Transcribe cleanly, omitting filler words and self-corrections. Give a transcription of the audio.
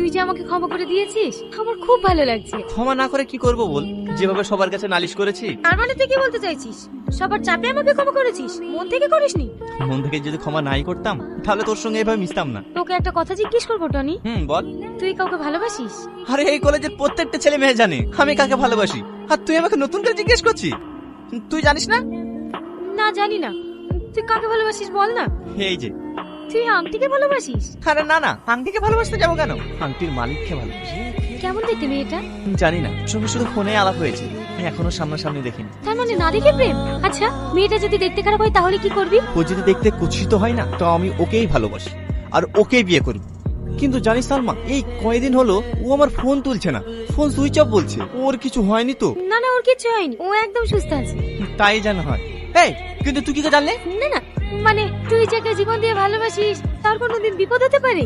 তুই যে আমাকে ক্ষমা করে দিয়েছিস আমার খুব ভালো লাগছে। ক্ষমা না করে কি করব বল, যেভাবে সবার কাছে নালিশ করেছি। তার মানে তুই কি বলতে চাইছিস সবার চাপে আমাকে ক্ষমা করেছিস, মন থেকে করিসনি? মন থেকে যদি ক্ষমা নাই করতাম তাহলে তোর সঙ্গে এভাবে মিশতাম না। তোকে একটা কথা জিজ্ঞেস করবো টনি, বল। তুই কাউকে ভালোবাসিস? আরে এই কলেজের প্রত্যেকটা ছেলে মেয়ে জানে আমি কাকে ভালোবাসি, আর তুই আমাকে নতুন করে জিজ্ঞেস করছিস? তুই জানিস না? না জানি না। তুই কাকে ভালোবাসিস বল না। এই যে। তুই আংটিকে ভালোবাসিস? আরে না না, আংটিকে ভালোবাসতে যাবো কেন, আংটির মালিককে ভালোবাসি। কেমন দেখতে মেয়েটা? জানি না, সঙ্গে শুধু ফোনে আলাপ হয়েছে, এখনো সামনাসামনি দেখিনি। তার মানে না দেখে প্রেম? আচ্ছা মেয়েটা যদি দেখতে খারাপ হয় তাহলে কি করবি? ও যদি দেখতে কুৎসিত হয় না তো আমি ওকেই ভালোবাসি আর ওকেই বিয়ে করব। কিন্তু জানিস সালমা, এই কয়দিন হলো ও আমার ফোন তুলছে না, ফোন সুইচ অফ বলছে। ওর কিছু হয়নি তো? না না ওর কিছু হয়নি, ও একদম সুস্থ আছে। তাই যেন হয়। এই কিন্তু তুই কি করে জানলে? না না মানে তুই যাকে জীবন দিয়ে ভালোবাসিস তার কোনোদিন বিপদ হতে পারে?